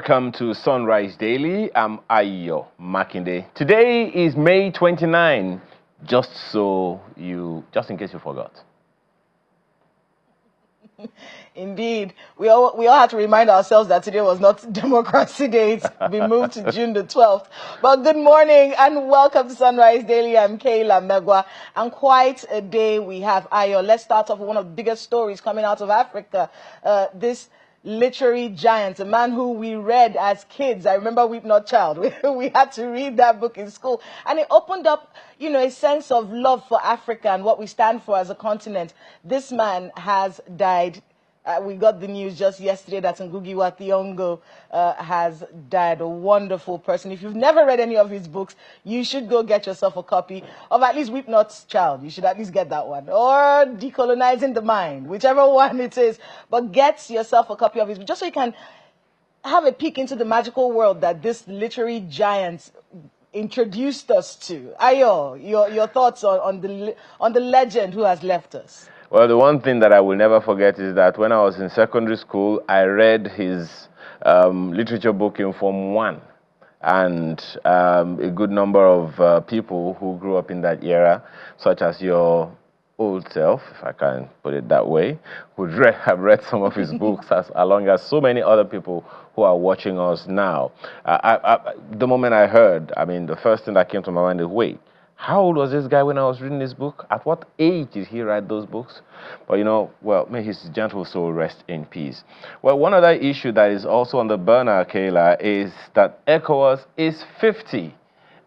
Welcome to Sunrise Daily. I'm Ayo Makinde. Today is May 29, just in case you forgot. Indeed, we all have to remind ourselves that today was not Democracy Day. It's been moved to June the 12th. But good morning and welcome to Sunrise Daily. I'm Kayla Megwa, and quite a day we have. Ayo, let's start off with one of the biggest stories coming out of Africa. This literary giant, a man who we read as kids. I remember Weep Not Child. We had to read that book in school, and it opened up, a sense of love for Africa and what we stand for as a continent. This man has died. We got the news just yesterday that Ngugi wa Thiong'o has died, a wonderful person. If you've never read any of his books, you should go get yourself a copy of at least Weep Not Child. You should at least get that one. Or Decolonizing the Mind, whichever one it is. But get yourself a copy of his book, just so you can have a peek into the magical world that this literary giant introduced us to. Ayo, your thoughts on the legend who has left us. Well, the one thing that I will never forget is that when I was in secondary school, I read his literature book in Form 1. And a good number of people who grew up in that era, such as your old self, if I can put it that way, would have read some of his books, along as so many other people who are watching us now. The moment I heard, the first thing that came to my mind is, wait, how old was this guy when I was reading this book? At what age did he write those books? But well, may his gentle soul rest in peace. Well, one other issue that is also on the burner, Kayla, is that ECOWAS is 50.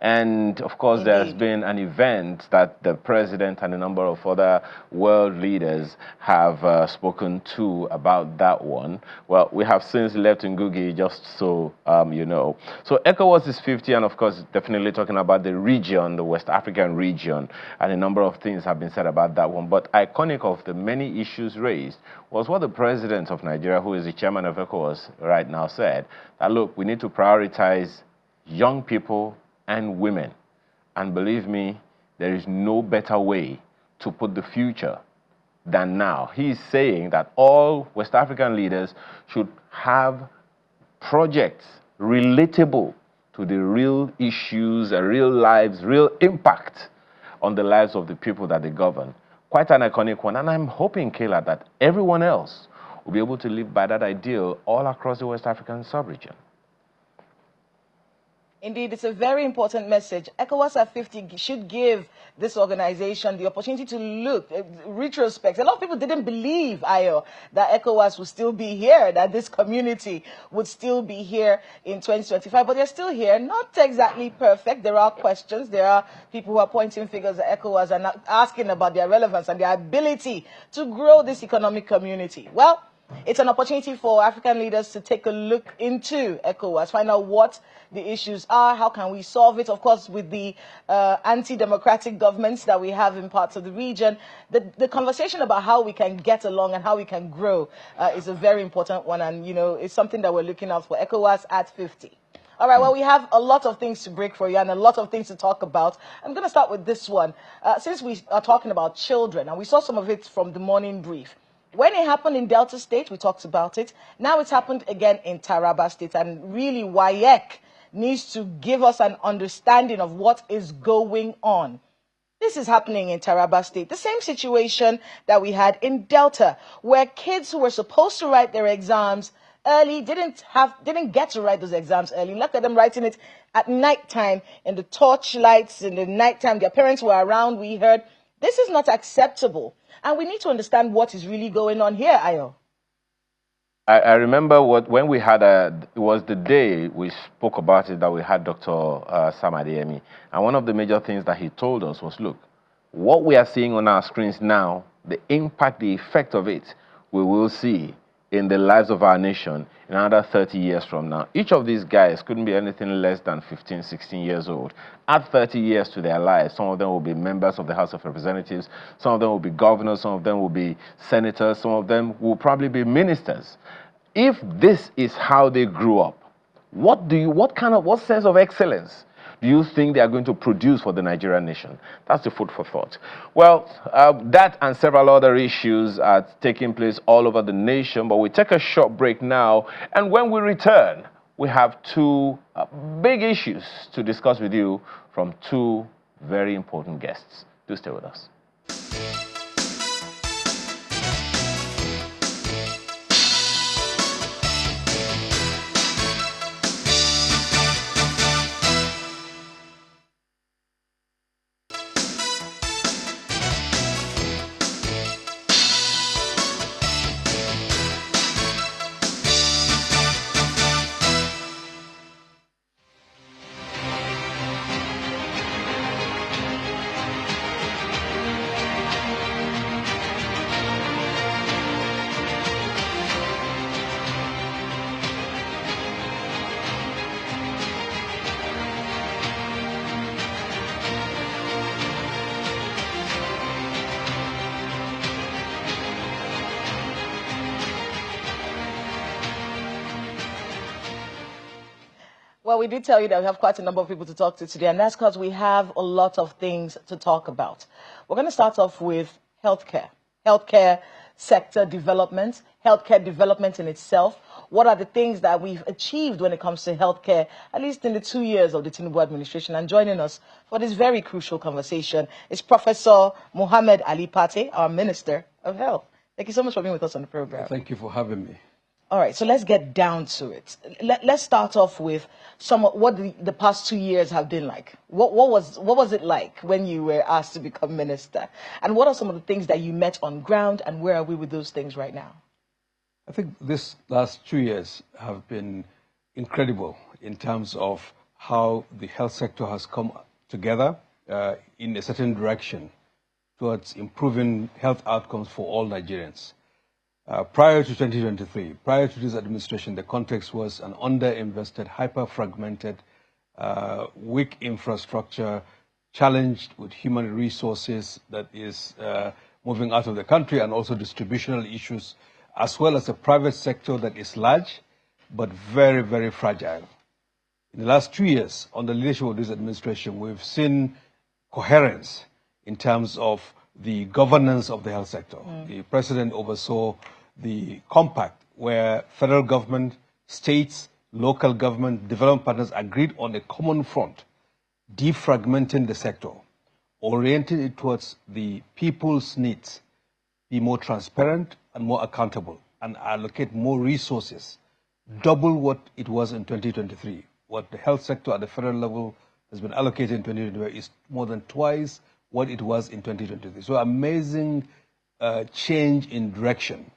And of course, there's been an event that the president and a number of other world leaders have spoken to about that one. Well, we have since left Ngugi, just so you know. So ECOWAS is 50, and of course, definitely talking about the region, the West African region, and a number of things have been said about that one. But iconic of the many issues raised was what the president of Nigeria, who is the chairman of ECOWAS right now, said, that look, we need to prioritize young people and women. And believe me, there is no better way to put the future than now. He's saying that all West African leaders should have projects relatable to the real issues, real lives, real impact on the lives of the people that they govern. Quite an iconic one. And I'm hoping, Kayla, that everyone else will be able to live by that ideal all across the West African sub-region. Indeed, it's a very important message. ECOWAS at 50 should give this organization the opportunity to look, retrospect. A lot of people didn't believe, Ayo, that ECOWAS would still be here, that this community would still be here in 2025. But they're still here, not exactly perfect. There are questions. There are people who are pointing fingers at ECOWAS and asking about their relevance and their ability to grow this economic community. Well, it's an opportunity for African leaders to take a look into ECOWAS, find out what the issues are, how can we solve it. Of course, with the anti-democratic governments that we have in parts of the region, the conversation about how we can get along and how we can grow is a very important one. And, it's something that we're looking out for. ECOWAS at 50. All right, well, we have a lot of things to break for you and a lot of things to talk about. I'm going to start with this one. Since we are talking about children, and we saw some of it from the morning brief, when it happened in Delta State, we talked about it. Now it's happened again in Taraba State. And really, WAEC needs to give us an understanding of what is going on. This is happening in Taraba State. The same situation that we had in Delta, where kids who were supposed to write their exams early didn't get to write those exams early. Look at them writing it at nighttime, in the torchlights, in the nighttime. Their parents were around. We heard this is not acceptable. And we need to understand what is really going on here, Ayo. I remember when we had it was the day we spoke about it that we had Dr. Sam Adeyemi. And one of the major things that he told us was, look, what we are seeing on our screens now, the impact, the effect of it, we will see in the lives of our nation in another 30 years from now. Each of these guys couldn't be anything less than 15, 16 years old. Add 30 years to their lives. Some of them will be members of the House of Representatives. Some of them will be governors. Some of them will be senators. Some of them will probably be ministers. If this is how they grew up, what sense of excellence do you think they are going to produce for the Nigerian nation? That's the food for thought. Well, that and several other issues are taking place all over the nation, but we take a short break now, and when we return, we have two big issues to discuss with you from two very important guests. Do stay with us. Well, we did tell you that we have quite a number of people to talk to today, and that's because we have a lot of things to talk about. We're going to start off with healthcare sector development, healthcare development in itself. What are the things that we've achieved when it comes to healthcare, at least in the 2 years of the Tinubu administration? And joining us for this very crucial conversation is Professor Mohammed Ali Pate, our Minister of Health. Thank you so much for being with us on the program. Thank you for having me. All right, so let's get down to it. Let's start off with what the past 2 years have been like. What was it like when you were asked to become minister? And what are some of the things that you met on ground, and where are we with those things right now? I think this last 2 years have been incredible in terms of how the health sector has come together in a certain direction towards improving health outcomes for all Nigerians. Prior to 2023, prior to this administration, the context was an underinvested, hyper-fragmented, weak infrastructure, challenged with human resources that is moving out of the country, and also distributional issues, as well as a private sector that is large, but very, very fragile. In the last 2 years, under the leadership of this administration, we've seen coherence in terms of the governance of the health sector. The president oversaw the compact where federal government, states, local government, development partners agreed on a common front, defragmenting the sector, orienting it towards the people's needs, be more transparent and more accountable, and allocate more resources, double what it was in 2023. What the health sector at the federal level has been allocated in 2023 is more than twice what it was in 2023. So amazing change in direction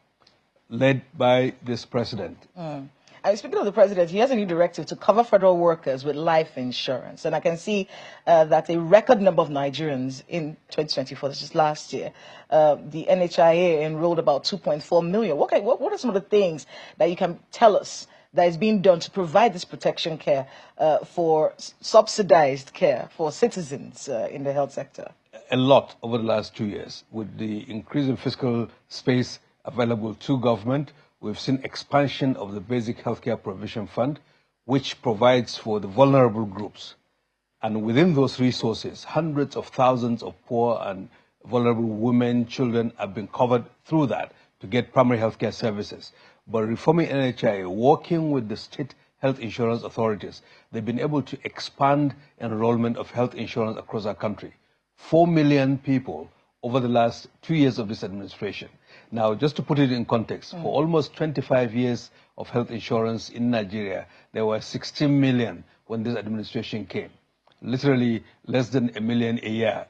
led by this president. And speaking of the president, he has a new directive to cover federal workers with life insurance. And I can see that a record number of Nigerians in 2024, this is last year, the NHIA enrolled about 2.4 million. What are some of the things that you can tell us that is being done to provide this protection care for subsidized care for citizens in the health sector? A lot over the last 2 years. With the increase in fiscal space available to government, we've seen expansion of the Basic Healthcare Provision Fund, which provides for the vulnerable groups. And within those resources, hundreds of thousands of poor and vulnerable women, children have been covered through that to get primary healthcare services. But reforming NHIA, working with the state health insurance authorities, they've been able to expand enrollment of health insurance across our country. 4 million people over the last 2 years of this administration. Now, just to put it in context, for almost 25 years of health insurance in Nigeria, there were 16 million when this administration came. Literally less than 1 million a year.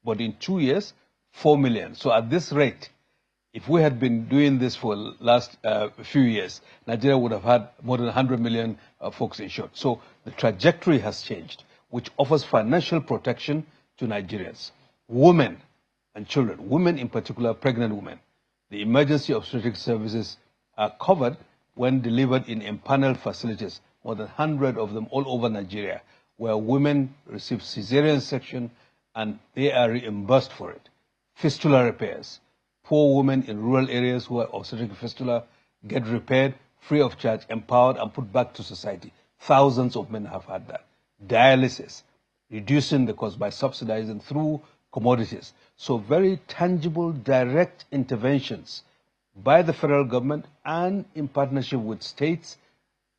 But in 2 years, 4 million. So at this rate, if we had been doing this for the last few years, Nigeria would have had more than 100 million folks insured. So the trajectory has changed, which offers financial protection to Nigerians. Women and children, women in particular, pregnant women. The emergency obstetric services are covered when delivered in empaneled facilities, more than 100 of them all over Nigeria, where women receive cesarean section and they are reimbursed for it. Fistula repairs. Poor women in rural areas who are obstetric fistula get repaired free of charge, empowered and put back to society. Thousands of men have had that. Dialysis, reducing the cost by subsidizing through commodities. So very tangible, direct interventions by the federal government and in partnership with states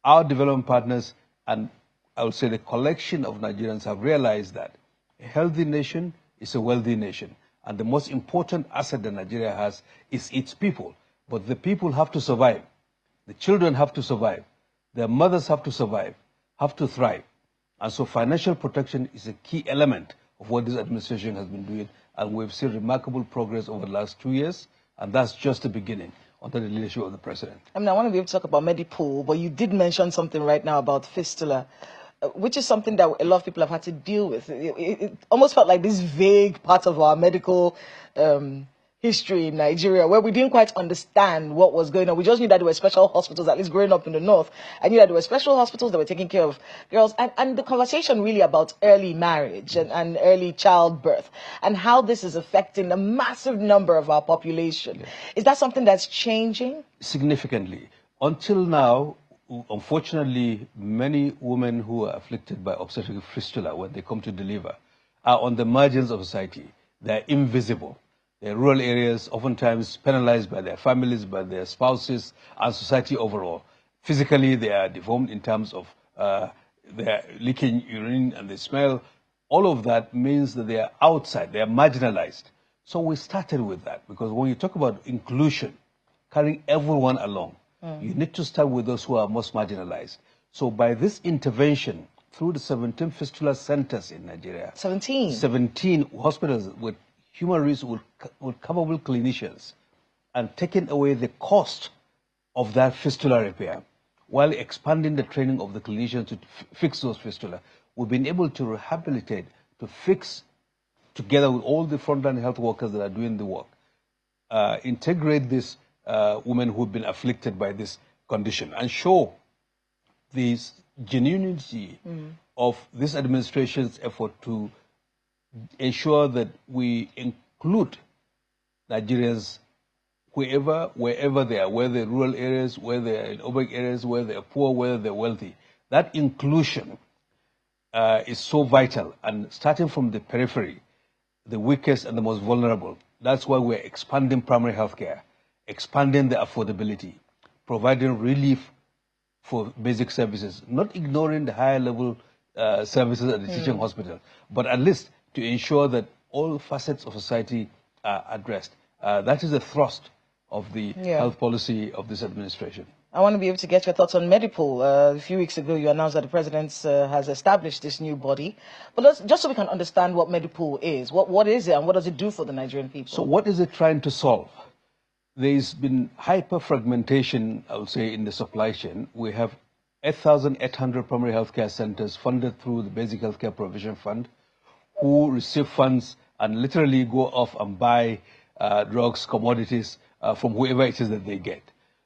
our development partners, and I would say the collection of Nigerians have realized that a healthy nation is a wealthy nation. And the most important asset that Nigeria has is its people. But the people have to survive. The children have to survive. Their mothers have to survive, have to thrive. And so financial protection is a key element of what this administration has been doing. And we've seen remarkable progress over the last 2 years. And that's just the beginning under the leadership of the president. I mean, I want to be able to talk about Medipool, but you did mention something right now about fistula, which is something that a lot of people have had to deal with. It almost felt like this vague part of our medical history in Nigeria, where we didn't quite understand what was going on. We just knew that there were special hospitals, at least growing up in the north. I knew that there were special hospitals that were taking care of girls. And the conversation really about early marriage and early childbirth and how this is affecting a massive number of our population. Yeah. Is that something that's changing? Significantly. Until now, unfortunately, many women who are afflicted by obstetric fistula when they come to deliver are on the margins of society. They're invisible. They're rural areas, oftentimes penalized by their families, by their spouses, and society overall. Physically, they are deformed in terms of they're leaking urine and they smell. All of that means that they are outside, they are marginalized. So we started with that because when you talk about inclusion, carrying everyone along, you need to start with those who are most marginalized. So by this intervention, through the 17 fistula centers in Nigeria, 17 hospitals with human resources, with capable clinicians, and taking away the cost of that fistula repair, while expanding the training of the clinicians to fix those fistula, we've been able to rehabilitate, to fix, together with all the frontline health workers that are doing the work, integrate these women who've been afflicted by this condition and show the genuinity of this administration's effort to ensure that we include Nigerians wherever they are, whether they're rural areas, whether they're in urban areas, whether they're poor, whether they're wealthy. That inclusion is so vital, and starting from the periphery, the weakest and the most vulnerable. That's why we're expanding primary health care, expanding the affordability, providing relief for basic services, not ignoring the higher level services at the teaching hospital, but at least to ensure that all facets of society are addressed. That is the thrust of the health policy of this administration. I want to be able to get your thoughts on Medipool. A few weeks ago, you announced that the president has established this new body. But just so we can understand what Medipool is, what is it and what does it do for the Nigerian people? So what is it trying to solve? There's been hyper-fragmentation, I would say, in the supply chain. We have 8,800 primary healthcare centers funded through the Basic Healthcare Provision Fund, who receive funds and literally go off and buy drugs, commodities from whoever it is that they get.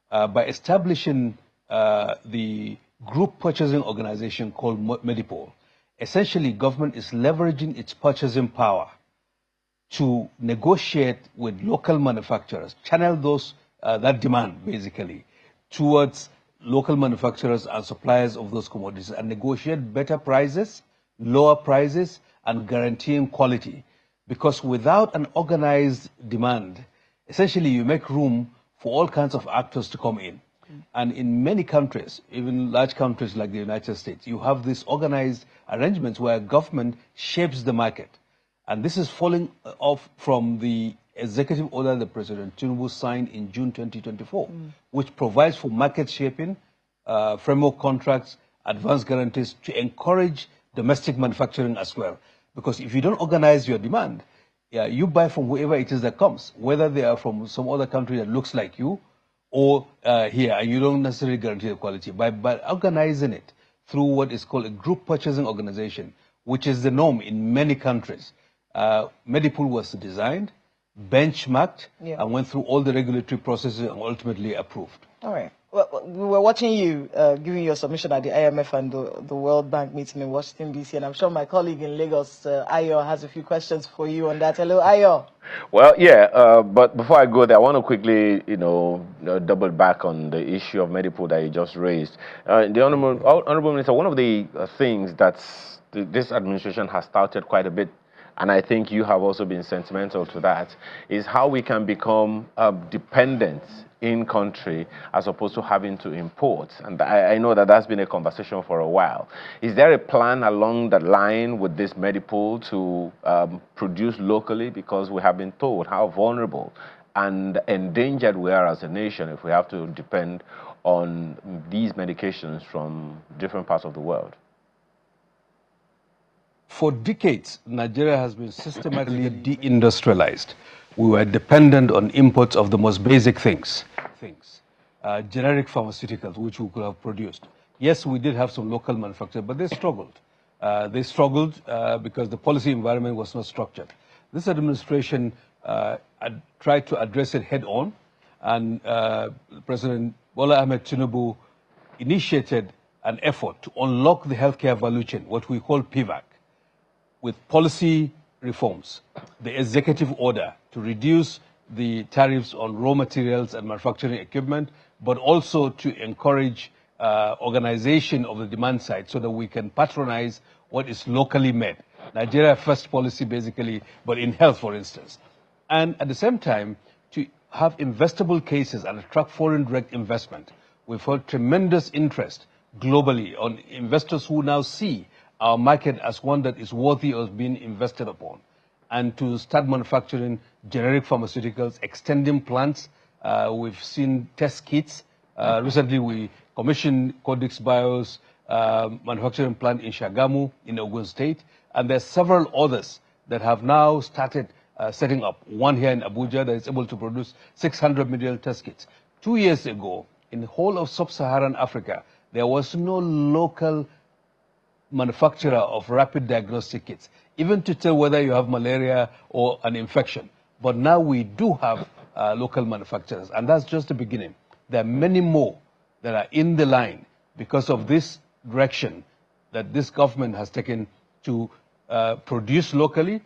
By establishing the group purchasing organization called Medipool, essentially government is leveraging its purchasing power to negotiate with local manufacturers, channel those that demand basically towards local manufacturers and suppliers of those commodities and negotiate better prices, lower prices, and guaranteeing quality. Because without an organized demand, essentially you make room for all kinds of actors to come in. And in many countries, even large countries like the United States, you have these organized arrangements where government shapes the market. And this is falling off from the executive order that President Tinubu signed in June 2024, which provides for market shaping, framework contracts, advance guarantees to encourage domestic manufacturing as well. Because if you don't organize your demand, you buy from whoever it is that comes, whether they are from some other country that looks like you or here, and you don't necessarily guarantee the quality. By organizing it through what is called a group purchasing organization, which is the norm in many countries, Medipool was designed, benchmarked, and went through all the regulatory processes and ultimately approved. All right. Well, we were watching you giving your submission at the IMF and the World Bank meeting in Washington, D.C., and I'm sure my colleague in Lagos, Ayo, has a few questions for you on that. Hello, Ayo. Well, yeah, but before I go there, I want to quickly, double back on the issue of Medipool that you just raised. The Honorable Minister, one of the things that this administration has touted quite a bit and I think you have also been sentimental to that, is how we can become dependent in country as opposed to having to import. And I know that that's been a conversation for a while. Is there a plan along that line with this Medipool to produce locally? Because we have been told how vulnerable and endangered we are as a nation if we have to depend on these medications from different parts of the world. For decades, Nigeria has been systematically deindustrialized. We were dependent on imports of the most basic things, generic pharmaceuticals, which we could have produced. Yes, we did have some local manufacturers, but they struggled. Because the policy environment was not structured. This administration tried to address it head on, and President Bola Ahmed Tinubu initiated an effort to unlock the healthcare value chain, what we call PVAC, with policy reforms, the executive order to reduce the tariffs on raw materials and manufacturing equipment, but also to encourage organization of the demand side so that we can patronize what is locally made. Nigeria first policy, basically, but in health, for instance. And at the same time, to have investable cases and attract foreign direct investment. We've heard tremendous interest globally on investors who now see our market as one that is worthy of being invested upon, and to start manufacturing generic pharmaceuticals, extending plants. We've seen test kits. Recently, we commissioned Codex Bio's manufacturing plant in Shagamu in Ogun State, and there are several others that have now started setting up. One here in Abuja that is able to produce 600 million test kits. 2 years ago, in the whole of sub-Saharan Africa, there was no local manufacturer of rapid diagnostic kits, even to tell whether you have malaria or an infection. But now we do have local manufacturers, and that's just the beginning. There are many more that are in the line because of this direction that this government has taken to produce locally,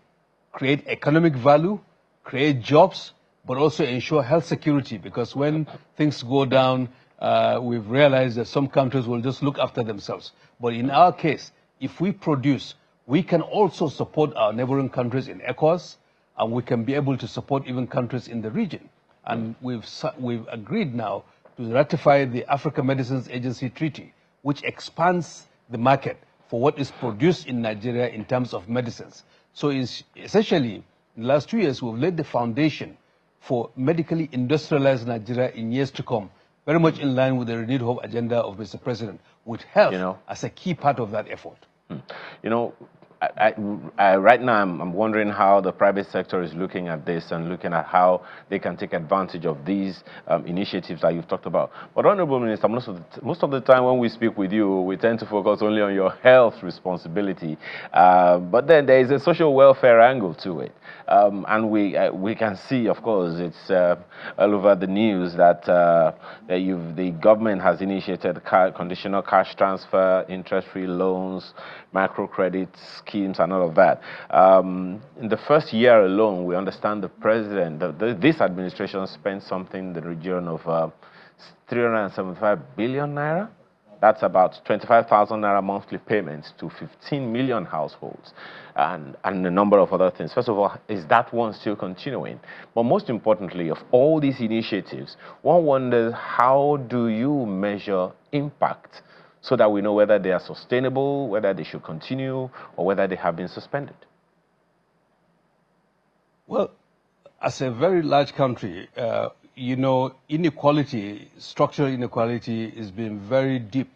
create economic value, create jobs, but also ensure health security, because when things go down, we've realized that some countries will just look after themselves. But in our case, if we produce, we can also support our neighboring countries in ECOWAS, and we can be able to support even countries in the region. And we've agreed now to ratify the Africa Medicines Agency Treaty, which expands the market for what is produced in Nigeria in terms of medicines. So essentially, in the last 2 years, we've laid the foundation for medically industrialized Nigeria in years to come, very much in line with the renewed hope agenda of Mr. President, with health as a key part of that effort. You know, right now I'm wondering how the private sector is looking at this and looking at how they can take advantage of these initiatives that you've talked about. But Honorable Minister, most of the time when we speak with you, we tend to focus only on your health responsibility. But then there is a social welfare angle to it. And we can see, of course, it's all over the news that the government has initiated conditional cash transfer, interest-free loans, microcredit schemes, and all of that. In the first year alone, we understand the president, this administration spent something in the region of 375 billion naira. That's about 25,000 naira monthly payments to 15 million households, and a number of other things. First of all, is that one still continuing? But most importantly, of all these initiatives, one wonders, how do you measure impact so that we know whether they are sustainable, whether they should continue, or whether they have been suspended? Well, as a very large country, you know, inequality, structural inequality has been very deep.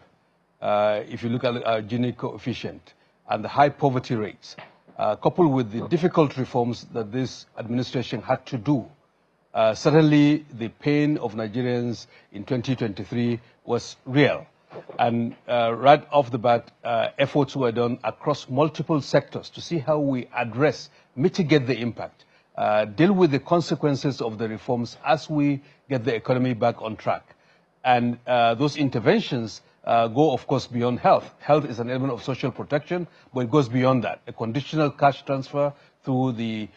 If you look at our Gini coefficient and the high poverty rates, coupled with the difficult reforms that this administration had to do, certainly the pain of Nigerians in 2023 was real. And right off the bat, efforts were done across multiple sectors to see how we address, mitigate the impact, deal with the consequences of the reforms as we get the economy back on track. And those interventions go, of course, beyond health. Health is an element of social protection, but it goes beyond that. A conditional cash transfer through the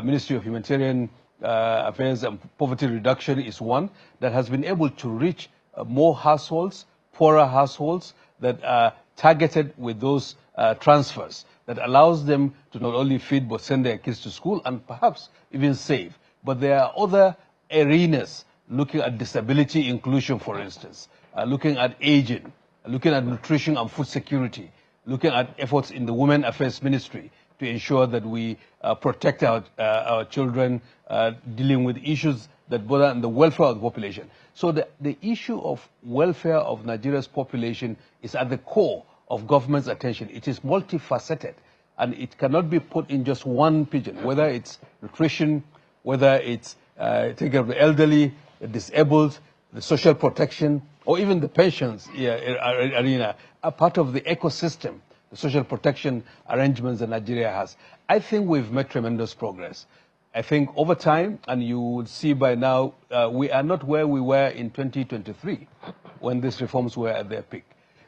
Ministry of Humanitarian Affairs and Poverty Reduction is one that has been able to reach more households, poorer households that are targeted with those transfers. that allows them to not only feed but send their kids to school and perhaps even save. But there are other arenas looking at disability inclusion, for instance, looking at aging, looking at nutrition and food security, looking at efforts in the Women Affairs Ministry to ensure that we protect our children, dealing with issues that bother on the welfare of the population. So the issue of welfare of Nigeria's population is at the core of government's attention. It is multifaceted, and it cannot be put in just one pigeon, whether it's nutrition, whether it's taking care of the elderly, the disabled, the social protection, or even the pensions arena, are part of the ecosystem, the social protection arrangements that Nigeria has. I think we've made tremendous progress. I think over time, and you would see by now, we are not where we were in 2023 when these reforms were at their peak.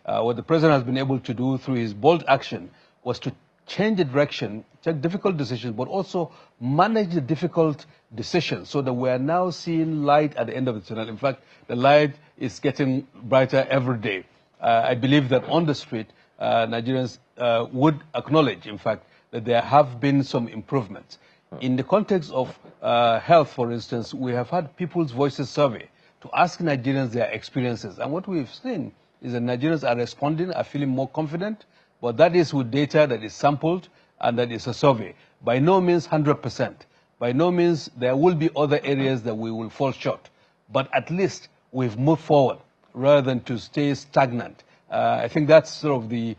What the president has been able to do through his bold action was to change the direction, take difficult decisions, but also manage the difficult decisions so that we are now seeing light at the end of the tunnel. In fact, the light is getting brighter every day. I believe that on the street, Nigerians would acknowledge, in fact, that there have been some improvements. In the context of health, for instance, we have had People's Voices survey to ask Nigerians their experiences. And what we've seen is that Nigerians are responding, are feeling more confident, but that is with data that is sampled and that is a survey. By no means 100%. By no means there will be other areas that we will fall short. But at least we've moved forward rather than to stay stagnant. I think that's sort of the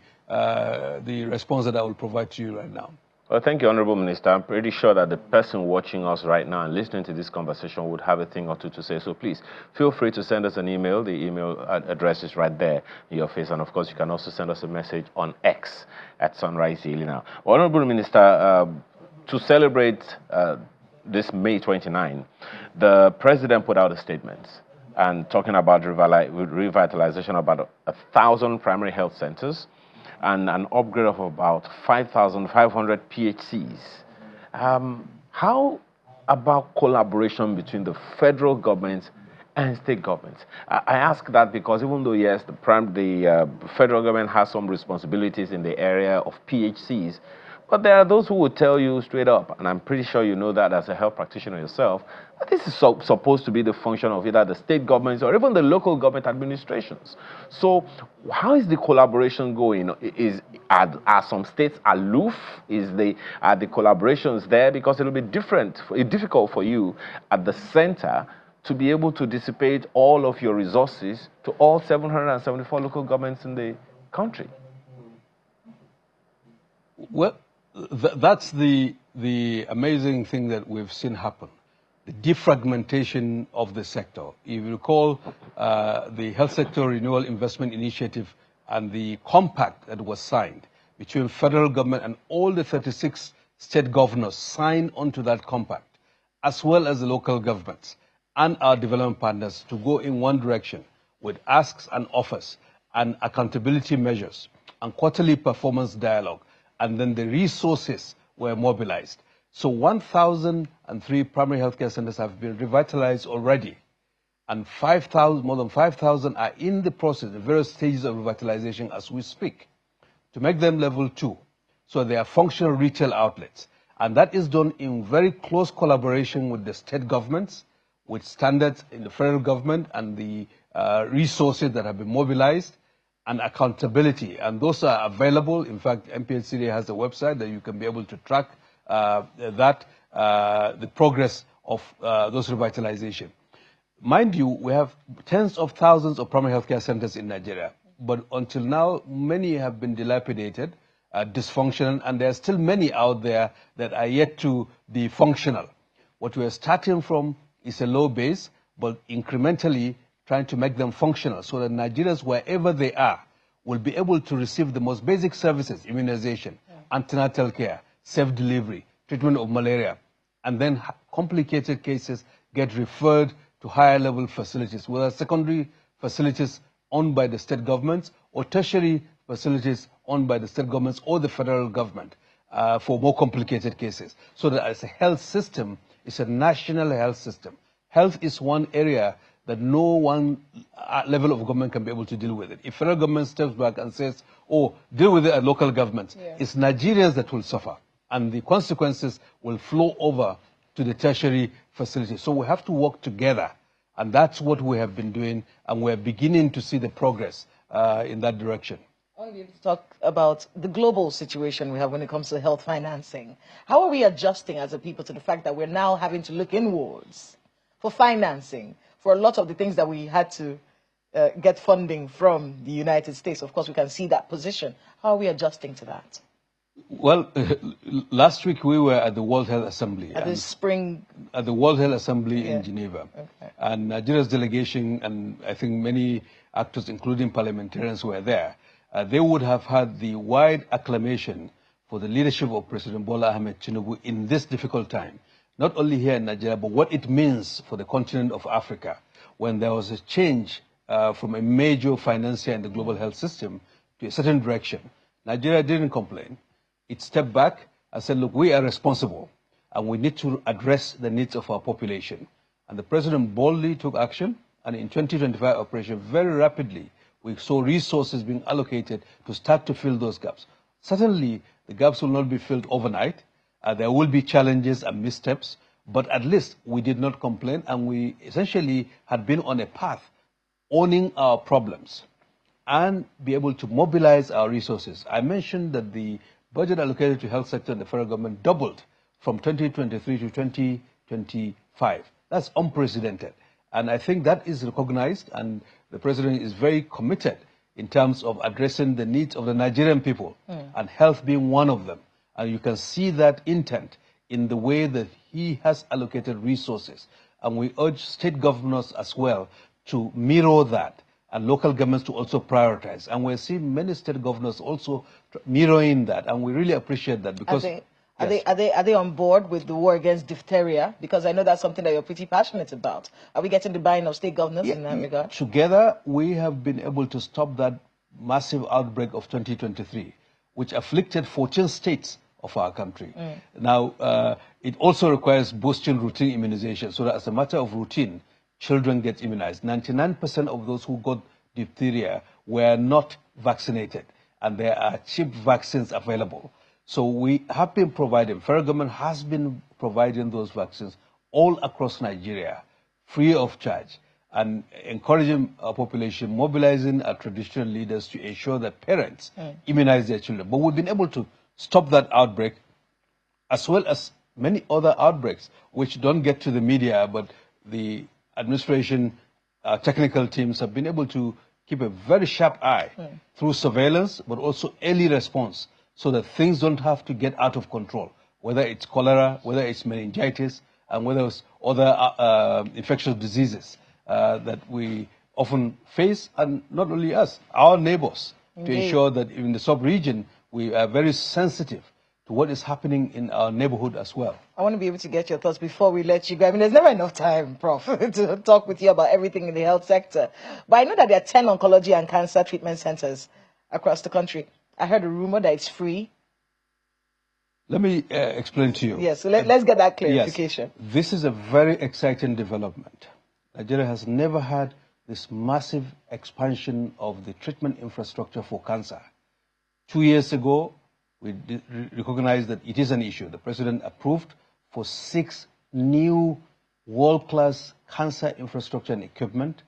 response that I will provide to you right now. Well, thank you, Honorable Minister. I'm pretty sure that the person watching us right now and listening to this conversation would have a thing or two to say. So please, feel free to send us an email. The email address is right there in your face. And of course, you can also send us a message on X at Sunrise Daily now. Honorable Minister, to celebrate this May 29, the president put out a statement and talking about revitalization of about 1,000 primary health centers and an upgrade of about 5,500 PHCs. How about collaboration between the federal government and state governments? I ask that because even though, yes, the federal government has some responsibilities in the area of PHCs, but there are those who will tell you straight up, and I'm pretty sure you know that as a health practitioner yourself, that this is supposed to be the function of either the state governments or even the local government administrations. So how is the collaboration going? Are some states aloof? Are the collaborations there? Because it'll be difficult for you at the center to be able to dissipate all of your resources to all 774 local governments in the country. Well, that's the amazing thing that we've seen happen, the defragmentation of the sector. If you recall, the Health Sector Renewal Investment Initiative and the compact that was signed between federal government and all the 36 state governors signed onto that compact, as well as the local governments and our development partners to go in one direction with asks and offers and accountability measures and quarterly performance dialogue. And then the resources were mobilized. So 1,003 primary healthcare centers have been revitalized already, and more than 5,000 are in the process, the various stages of revitalization as we speak, to make them level 2. So they are functional retail outlets. And that is done in very close collaboration with the state governments, with standards in the federal government and the resources that have been mobilized, and accountability, and those are available. In fact, MPHCD has a website that you can be able to track the progress of those revitalization. Mind you, we have tens of thousands of primary healthcare centers in Nigeria, but until now, many have been dilapidated, dysfunctional, and there are still many out there that are yet to be functional. What we are starting from is a low base, but incrementally trying to make them functional so that Nigerians, wherever they are, will be able to receive the most basic services, immunization, antenatal care, safe delivery, treatment of malaria, and then complicated cases get referred to higher level facilities, whether secondary facilities owned by the state governments or tertiary facilities owned by the state governments or the federal government for more complicated cases. So that as a health system, it's a national health system. Health is one area that no one level of government can be able to deal with it. If federal government steps back and says, oh, deal with it at local government, it's Nigerians that will suffer. And the consequences will flow over to the tertiary facility. So we have to work together. And that's what we have been doing. And we're beginning to see the progress in that direction. I want you to talk about the global situation we have when it comes to health financing. How are we adjusting as a people to the fact that we're now having to look inwards for financing for a lot of the things that we had to get funding from the United States? Of course, we can see that position. How are we adjusting to that? Well, last week we were at the World Health Assembly. At the spring... At the World Health Assembly in Geneva. Okay. And Nigeria's delegation, and I think many actors, including parliamentarians, were there. They would have had the wide acclamation for the leadership of President Bola Ahmed Tinubu in this difficult time, not only here in Nigeria, but what it means for the continent of Africa, when there was a change from a major financier in the global health system to a certain direction. Nigeria didn't complain. It stepped back and said, look, we are responsible, and we need to address the needs of our population. And the president boldly took action, and in 2025 operation, very rapidly, we saw resources being allocated to start to fill those gaps. Certainly, the gaps will not be filled overnight. There will be challenges and missteps, but at least we did not complain, and we essentially had been on a path owning our problems and be able to mobilize our resources. I mentioned that the budget allocated to health sector in the federal government doubled from 2023 to 2025. That's unprecedented. And I think that is recognized, and the president is very committed in terms of addressing the needs of the Nigerian people, and health being one of them. And you can see that intent in the way that he has allocated resources. And we urge state governors as well to mirror that, and local governments to also prioritize. And we're seeing many state governors also mirroring that, and we really appreciate that because... Are they on board with the war against diphtheria? Because I know that's something that you're pretty passionate about. Are we getting the buy-in of state governors in that regard? Together, we have been able to stop that massive outbreak of 2023, which afflicted 14 states of our country. Now, it also requires boosting routine immunization, so that as a matter of routine, children get immunized. 99% of those who got diphtheria were not vaccinated, and there are cheap vaccines available. So we have been providing, federal government has been providing those vaccines all across Nigeria, free of charge, and encouraging our population, mobilizing our traditional leaders to ensure that parents immunize their children. But we've been able to stop that outbreak, as well as many other outbreaks, which don't get to the media, but the administration, technical teams have been able to keep a very sharp eye through surveillance, but also early response, so that things don't have to get out of control, whether it's cholera, whether it's meningitis, and whether it's other infectious diseases that we often face, and not only us, our neighbors, to ensure that in the sub-region, we are very sensitive to what is happening in our neighborhood as well. I want to be able to get your thoughts before we let you go. I mean, there's never enough time, Prof, to talk with you about everything in the health sector. But I know that there are 10 oncology and cancer treatment centers across the country. I heard a rumor that it's free. Let me explain to you. Yes, so let's get that clarification. Yes, this is a very exciting development. Nigeria has never had this massive expansion of the treatment infrastructure for cancer. 2 years ago, we recognized that it is an issue. The president approved for 6 new world-class cancer infrastructure and equipment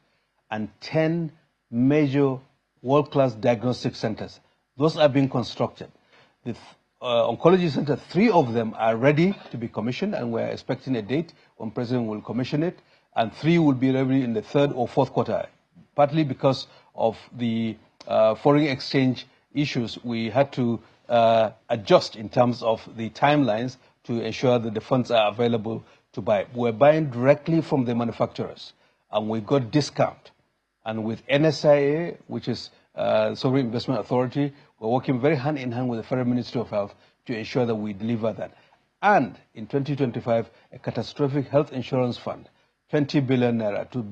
and 10 major world-class diagnostic centers. Those are being constructed. The oncology center, 3 of them are ready to be commissioned, and we're expecting a date when President will commission it, and 3 will be ready in the 3rd or 4th quarter. Partly because of the foreign exchange issues, we had to adjust in terms of the timelines to ensure that the funds are available to buy. We're buying directly from the manufacturers, and we got discount. And with NSIA, which is Sovereign Investment Authority, we're working very hand in hand with the Federal Ministry of Health to ensure that we deliver that. And in 2025, a catastrophic health insurance fund, 20 billion naira, to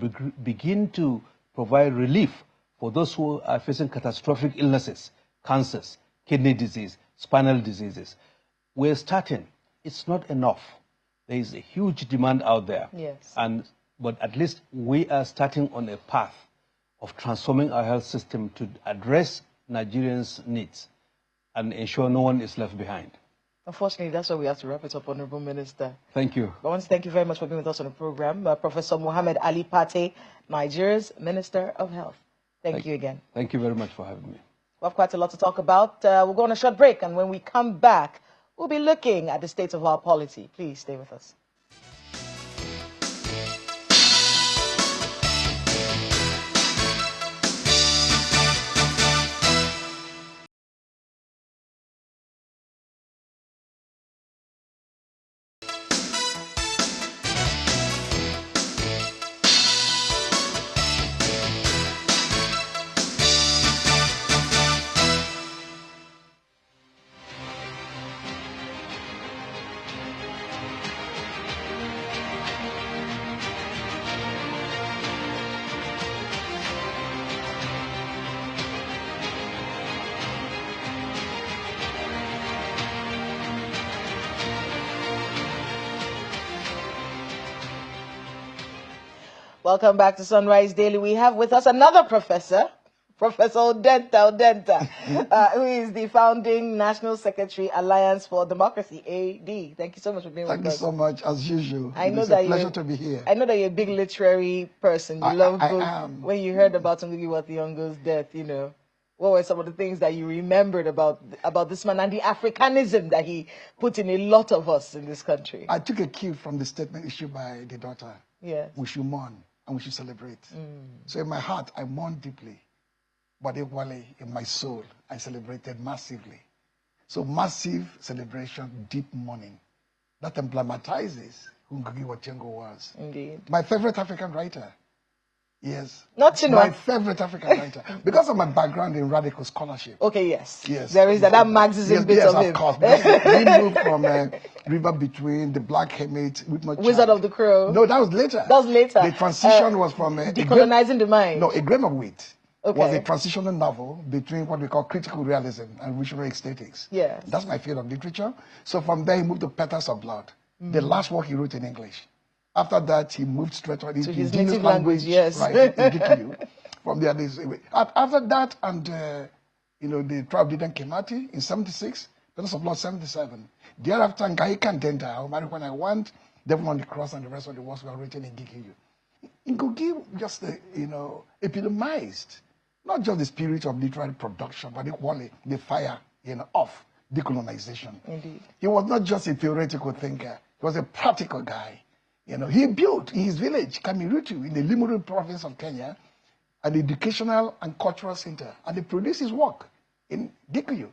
begin to provide relief for those who are facing catastrophic illnesses, cancers, kidney disease, spinal diseases. We're starting. It's not enough. There is a huge demand out there. Yes. And but at least we are starting on a path of transforming our health system to address Nigerians' needs and ensure no one is left behind. Unfortunately, that's why we have to wrap it up, Honorable Minister. Thank you. I want to thank you very much for being with us on the program. Professor Mohammed Ali Pate, Nigeria's Minister of Health. Thank you again. Thank you very much for having me. We have quite a lot to talk about. We'll go on a short break, and when we come back, we'll be looking at the state of our polity. Please stay with us. Welcome back to Sunrise Daily. We have with us another professor, Professor Devt, who is the founding National Secretary, Alliance for Democracy, AD. Thank you so much for being with us. Thank you so much, as usual. It's a pleasure to be here. I know that you're a big literary person. You love books. I am. When you heard about Ngugi wa Thiong'o's death, you know, what were some of the things that you remembered about this man and the Africanism that he put in a lot of us in this country? I took a cue from the statement issued by the daughter. Yes. We should mourn and we should celebrate. So in my heart, I mourn deeply. But equally, in my soul, I celebrated massively. So massive celebration, deep mourning. That emblematizes who Ngugi wa Thiong'o was. Indeed. My favorite African writer. Yes. Not Tinubu. My favorite African writer. Because of my background in radical scholarship. Okay, yes. Yes. There is that Marxism bit of him. Yes, of course. We moved from River Between, the Black Hermit, Wizard of the Crow. No, that was later. That was later. The transition was from... Decolonizing the Mind. No, A Grain of Wheat. Okay. Was a transitional novel between what we call critical realism and visionary aesthetics. Yes. That's my field of literature. So from there, he moved to Petals of Blood, the last work he wrote in English. After that, he moved straight on into his indigenous native language, yes. Right, from there, after that, and the tribe didn't Kemati in 76, Petals of Blood 77. Thereafter, Ngai Kandenta, when I want Devil on the Cross and the rest of the works were written in Gikiyu. Ngugi just, epitomized not just the spirit of literary production, but equally the fire of decolonization. Indeed. He was not just a theoretical thinker. He was a practical guy. He built in his village, Kamirutu, in the Limuru province of Kenya, an educational and cultural center. And he produced his work in Gikuyu.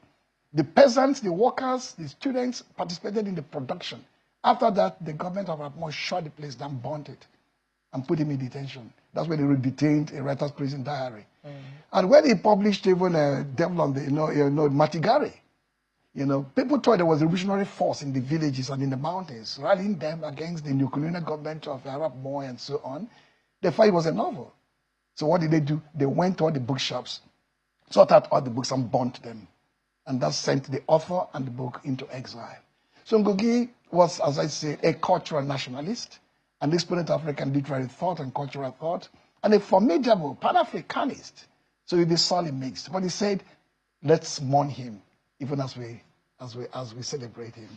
The peasants, the workers, the students participated in the production. After that, the government of Rapmo shut the place down, burnt it, and put him in detention. That's when they detained a writer's prison diary. And when he published even Devil on the, Matigari, people thought there was a revolutionary force in the villages and in the mountains, rallying them against the neocolonial government of Arab Moi and so on. They thought it was a novel. So what did they do? They went to all the bookshops, sought out all the books and burnt them. And that sent the author and the book into exile. So Ngugi was, as I say, a cultural nationalist, an exponent of African literary thought and cultural thought, and a formidable Pan-Africanist. So it is sorely mixed. But he said, let's mourn him, even as we celebrate him.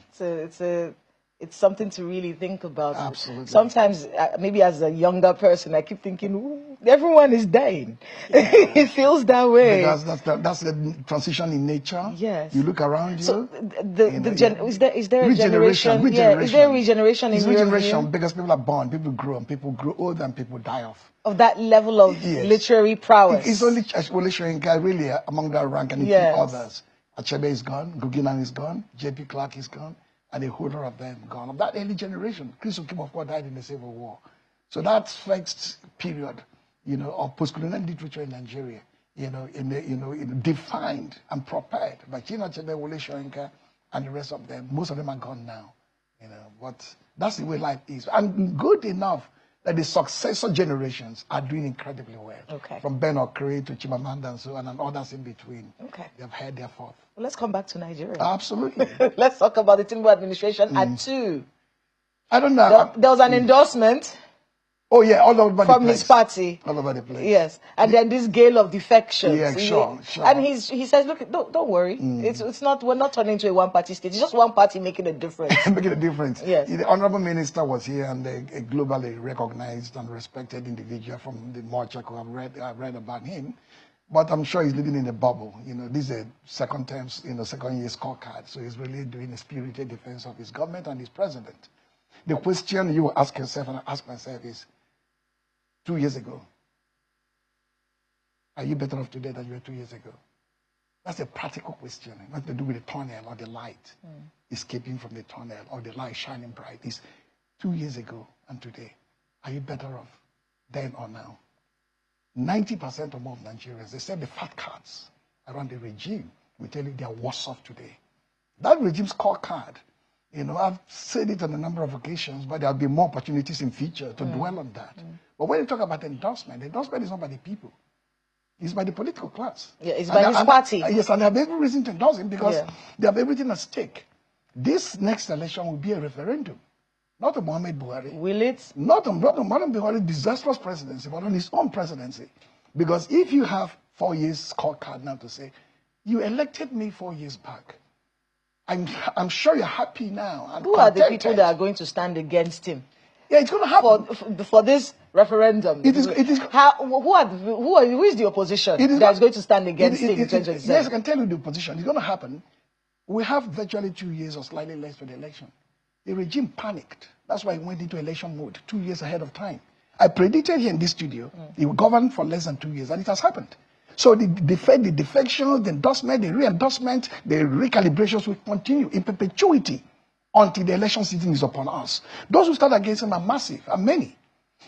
It's something to really think about. Absolutely. Sometimes, maybe as a younger person, I keep thinking, everyone is dying. Yeah. It feels that way. Because that's the transition in nature. Yes. You look around you. So is there a generation? Yeah, is there a regeneration in your view? Because people are born, people grow, and people grow old, and people die off. Of that level of literary prowess. It's only Showinka really among that rank, and a few others. Achebe is gone, Guginan is gone, J.P. Clark is gone, and a whole lot of them gone. Of that early generation, Chris Okimofo died in the Civil War. So that first period, of post-colonial literature in Nigeria, defined and prepared by China Achebe, Wole Soyinka, and the rest of them. Most of them are gone now. But that's the way life is. And good enough that the successor generations are doing incredibly well. Okay. From Ben Okri to Chimamanda and so on, and others in between. Okay. They've had their forth. Well, let's come back to Nigeria. Absolutely. Let's talk about the Tinubu administration at 2. I don't know. There was an endorsement. Oh yeah, all over the from place. his party. All over the place. Yes, and then this gale of defections. Yeah, sure. And he says, look, don't worry. It's not, we're not turning into a one-party state. It's just one party making a difference. Making a difference. Yes. The Honorable Minister was here, and a globally recognized and respected individual from the March. I've read about him, but I'm sure he's living in a bubble. This is a second year scorecard, so he's really doing a spirited defense of his government and his president. The question you ask yourself and I ask myself is, 2 years ago, are you better off today than you were 2 years ago? That's a practical question. It has to do with the tunnel or the light escaping from the tunnel or the light shining bright. It's 2 years ago and today. Are you better off then or now? 90% or more of Nigerians, they said the fat cats around the regime will tell you they are worse off today. That regime scorecard, I've said it on a number of occasions, but there'll be more opportunities in future to dwell on that. But when you talk about endorsement is not by the people. It's by the political class. Yeah, it's by his party. Yes, and they have every reason to endorse him because they have everything at stake. This next election will be a referendum, not on Muhammad Buhari. Will it? Not on Muhammad Buhari's disastrous presidency, but on his own presidency. Because if you have 4 years scorecard now to say, you elected me 4 years back, I'm sure you're happy now. And who are the people that are going to stand against him? Yeah, it's going to happen for this referendum. It is. Who is the opposition that's going to stand against him in 2027? Yes, I can tell you the opposition. It's going to happen. We have virtually 2 years or slightly less to the election. The regime panicked. That's why it went into election mode 2 years ahead of time. I predicted here in this studio, it will govern for less than 2 years, and it has happened. So the defections, the endorsement, the re-endorsement, the recalibrations will continue in perpetuity until the election season is upon us. Those who start against him are massive, are many.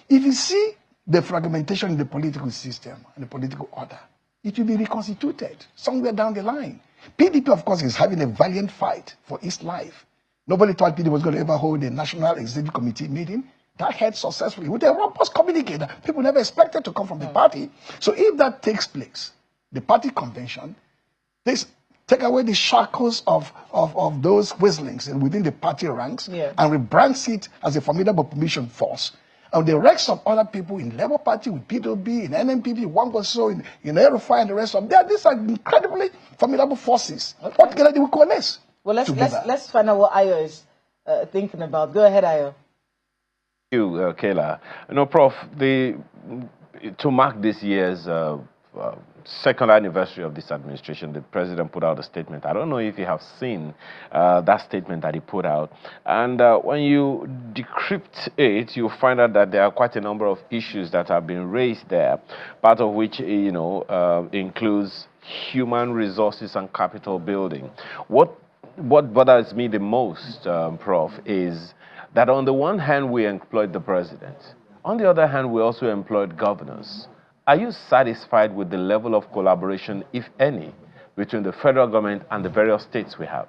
If you see the fragmentation in the political system and the political order, it will be reconstituted somewhere down the line. PDP, of course, is having a valiant fight for its life. Nobody thought PDP was going to ever hold a National Executive Committee meeting. That held successfully with a robust communicator. People never expected to come from the party. So if that takes place, the party convention, take away the shackles of those whistlings within the party ranks and rebrands it as a formidable opposition force. And the rest of other people in Labour Party, with PWB, in NNPP, one was so in Aerofy and the rest of them, these are incredibly formidable forces. What together they will coalesce? Well, let's find out what Ayo is thinking about. Go ahead, Ayo. Thank you, Kayla. Prof, to mark this year's second anniversary of this administration, the president put out a statement. I don't know if you have seen that statement that he put out. And when you decrypt it, you find out that there are quite a number of issues that have been raised there, part of which, includes human resources and capital building. What bothers me the most, Prof, is that on the one hand, we employed the president. On the other hand, we also employed governors. Are you satisfied with the level of collaboration, if any, between the federal government and the various states we have?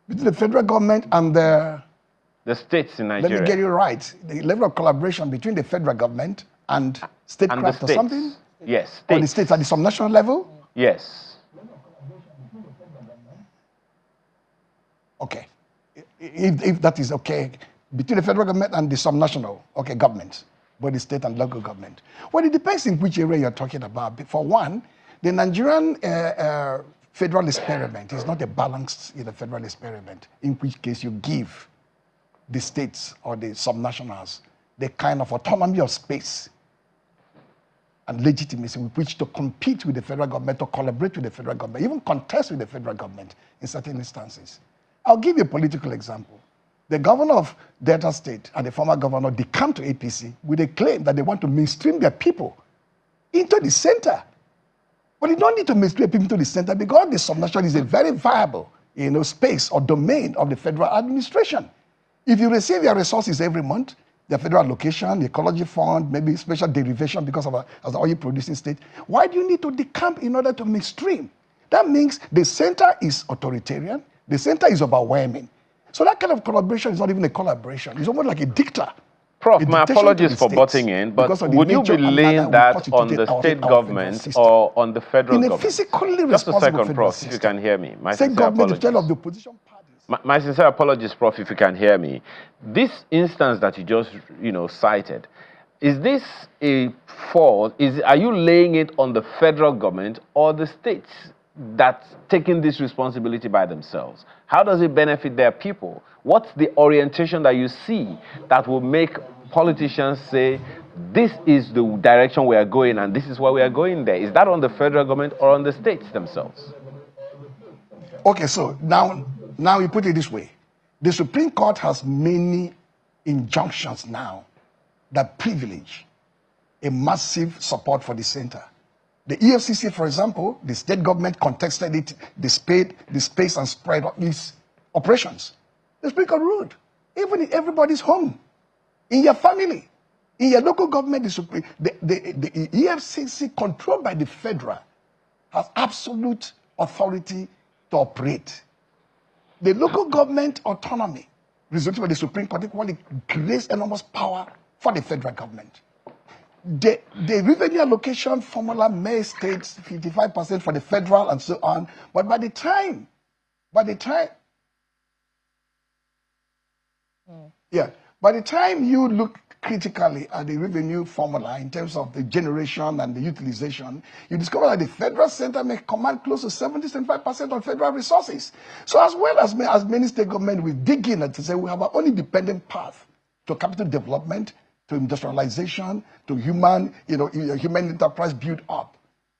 Between the federal government and the states in Nigeria. Let me get you right. The level of collaboration between the federal government and statecraft or something? Yes. States. Or the states at the subnational level? Yes. Okay. If that is okay, between the federal government and the subnational, government, both the state and local government. Well, it depends in which area you're talking about. For one, the Nigerian federal experiment is not a balanced federal experiment, in which case you give the states or the subnationals the kind of autonomy of space and legitimacy with which to compete with the federal government, to collaborate with the federal government, even contest with the federal government in certain instances. I'll give you a political example. The governor of Delta State and the former governor, they come to APC with a claim that they want to mainstream their people into the center. But you don't need to mainstream people into the center because the subnational is a very viable space or domain of the federal administration. If you receive your resources every month, the federal allocation, the ecology fund, maybe special derivation because of as an oil producing state, why do you need to decamp in order to mainstream? That means the center is authoritarian, the center is overwhelming. So that kind of collaboration is not even a collaboration. It's almost like a dicta. Prof, A my dictation to apologies the for states butting in, but because of the would you nature be and laying manner we that on constituted the our state federal government system. or on the federal In a government? physically Just a responsible second, federal Prof, if you system, can hear me. My state sincere government, apologies. instead of the opposition parties. My sincere apologies, Prof, if you can hear me. This instance that you just, cited, is this a fault? Are you laying it on the federal government or the states that's taking this responsibility by themselves? How does it benefit their people? What's the orientation that you see that will make politicians say, this is the direction we are going and this is why we are going there? Is that on the federal government or on the states themselves? Okay, so now you put it this way. The Supreme Court has many injunctions now that privilege a massive support for the center. The EFCC, for example, the state government contested it, the space and spread of its operations. The Supreme Court ruled, even in everybody's home, in your family, in your local government, the EFCC, controlled by the federal, has absolute authority to operate. The local government autonomy, resulting by the Supreme Court, creates enormous power for the federal government. The revenue allocation formula may state 55% for the federal and so on, but by the time you look critically at the revenue formula in terms of the generation and the utilization, you discover that the federal center may command close to 70-75% of federal resources. So as well as many state governments will dig in and to say we have our own independent path to capital development, to industrialization, to human enterprise build up.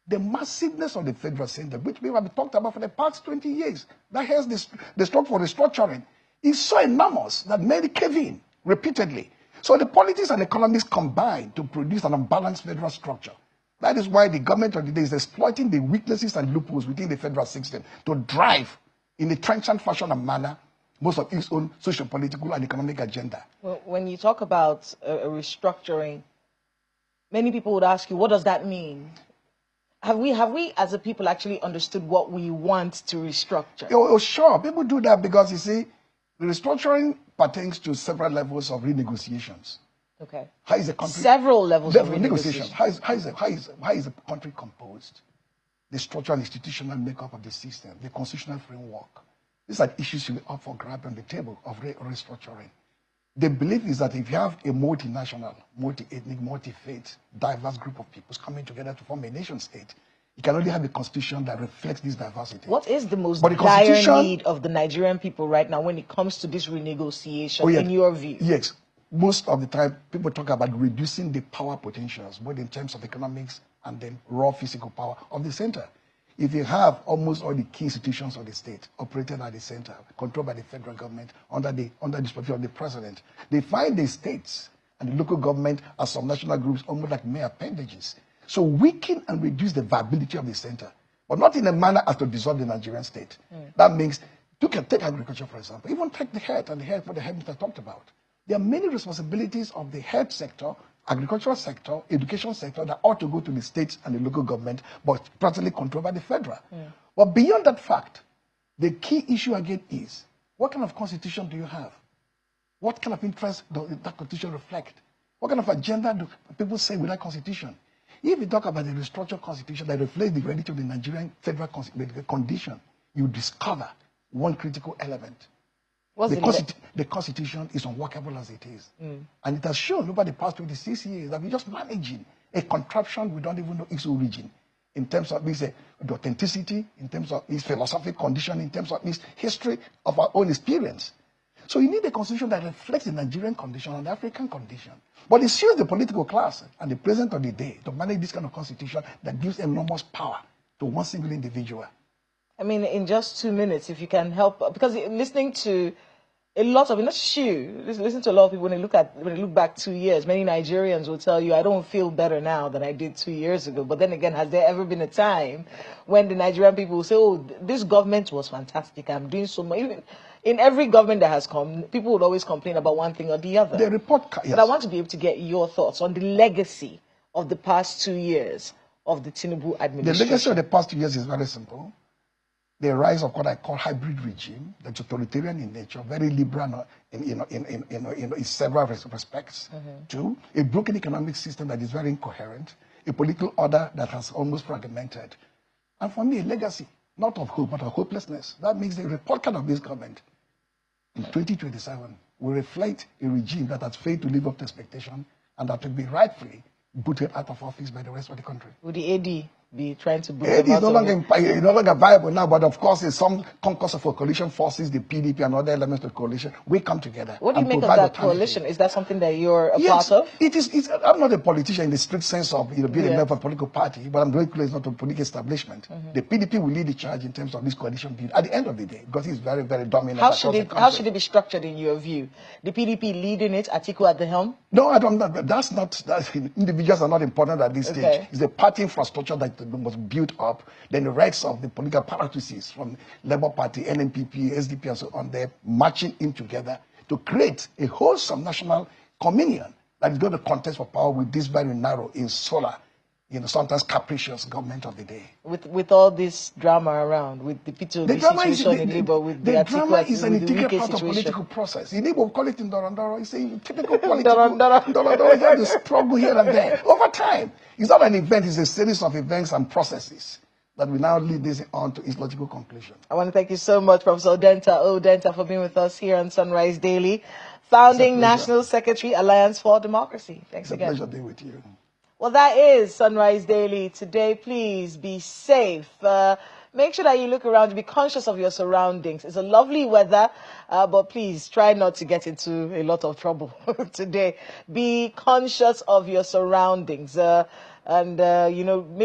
The massiveness of the federal center, which we have talked about for the past 20 years, that has the structure for restructuring, is so enormous that many cave in repeatedly. So the politics and economics combine to produce an unbalanced federal structure. That is why the government of the day is exploiting the weaknesses and loopholes within the federal system to drive in a transient fashion and manner most of its own social, political, and economic agenda. Well, when you talk about a restructuring, many people would ask you, what does that mean? Have we as a people actually understood what we want to restructure? Oh, sure. People do that because, you see, the restructuring pertains to several levels of renegotiations. Okay. How is the country? Several levels of renegotiation. How is the country composed? The structural and institutional makeup of the system, the constitutional framework. These are issues to be up for grab on the table of restructuring. The belief is that if you have a multinational, multi-ethnic, multi-faith, diverse group of peoples coming together to form a nation state, you can only have a constitution that reflects this diversity. What is the most dire need of the Nigerian people right now when it comes to this renegotiation, in your view? Yes. Most of the time, people talk about reducing the power potentials, both in terms of economics and then raw physical power of the center. If you have almost all the key institutions of the state operating at the center, controlled by the federal government under the supervision of the president, they find the states and the local government as some national groups almost like mere appendages. So weaken and reduce the viability of the center, but not in a manner as to dissolve the Nigerian state. That means you can take agriculture, for example, even take the health and the health for the health I talked about. There are many responsibilities of the health sector, agricultural sector, education sector that ought to go to the states and the local government, but practically controlled by the federal. But beyond that fact, the key issue again is, what kind of constitution do you have? What kind of interest does that constitution reflect? What kind of agenda do people say with that constitution? If you talk about the restructured constitution that reflects the reality of the Nigerian federal condition, you discover one critical element. The constitution is unworkable as it is. And it has shown over the past 26 years that we're just managing a contraption we don't even know its origin, in terms of its the authenticity, in terms of its philosophic condition, in terms of its history of our own experience. So you need a constitution that reflects the Nigerian condition and the African condition. But it suits the political class and the president of the day to manage this kind of constitution that gives enormous power to one single individual. I mean, in just 2 minutes, if you can help, because listening to a lot of, not you, listen to a lot of people when they look back 2 years, many Nigerians will tell you, I don't feel better now than I did 2 years ago. But then again, has there ever been a time when the Nigerian people will say, oh, this government was fantastic, I'm doing so much. Even in every government that has come, people would always complain about one thing or the other. The report, yes. But I want to be able to get your thoughts on the legacy of the past 2 years of the Tinubu administration. The legacy of the past 2 years is very simple. the rise of what I call hybrid regime, that's authoritarian in nature, very liberal in several respects. Two, a broken economic system that is very incoherent, a political order that has almost fragmented. And for me, a legacy, not of hope, but of hopelessness. That makes the report card of this government in 2027 will reflect a regime that has failed to live up to expectation and that will be rightfully booted out of office by the rest of the country. Would the AD be trying to boot It them is out no of longer, no longer viable now, but of course, in some concourse of coalition forces, the PDP and other elements of the coalition, we come together. What do you and make of provide that alternative. coalition? Is that something that you're a Yes, part of? it is. I'm not a politician in the strict sense of being a member of a political party, but I'm very clear it's not a political establishment. The PDP will lead the charge in terms of this coalition build at the end of the day, because it's very, very dominant. How should it be structured in your view? The PDP leading it, Atiku at the helm? No, I don't. That's not. Individuals are not important at this stage. It's the party infrastructure that must build up. Then the rights of the political parties from Labour Party, NNPP, SDP, and so on, they're marching in together to create a wholesome national communion that is going to contest for power with this very narrow, insular, sometimes capricious government of the day. With all this drama around, with the P2B situation in Labour, with the drama Atiku, is an with the integral Wike part of situation. political process. In Igbo, we call it Ndorondoro. It's a typical political Ndorondoro. You have to struggle here and there over time. It's not an event; it's a series of events and processes that will now lead this on to its logical conclusion. I want to thank you so much, Professor Odenta, for being with us here on Sunrise Daily, founding National Secretary, Alliance for Democracy. Thanks again. It's a pleasure being with you. Well, that is Sunrise Daily today. Please be safe. Make sure that you look around, be conscious of your surroundings. It's a lovely weather, but please try not to get into a lot of trouble today. Be conscious of your surroundings. Make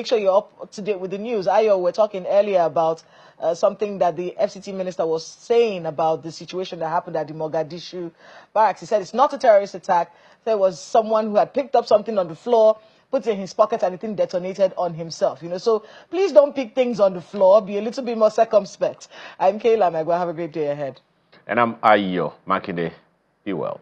sure you're up to date with the news. Ayo, we're talking earlier about something that the FCT minister was saying about the situation that happened at the Mogadishu barracks. He said it's not a terrorist attack. There was someone who had picked up something on the floor, put it in his pocket, and it detonated on himself. So please don't pick things on the floor. Be a little bit more circumspect. I'm Kayla Megwa. Have a great day ahead. And I'm Ayo Makinde. Be well.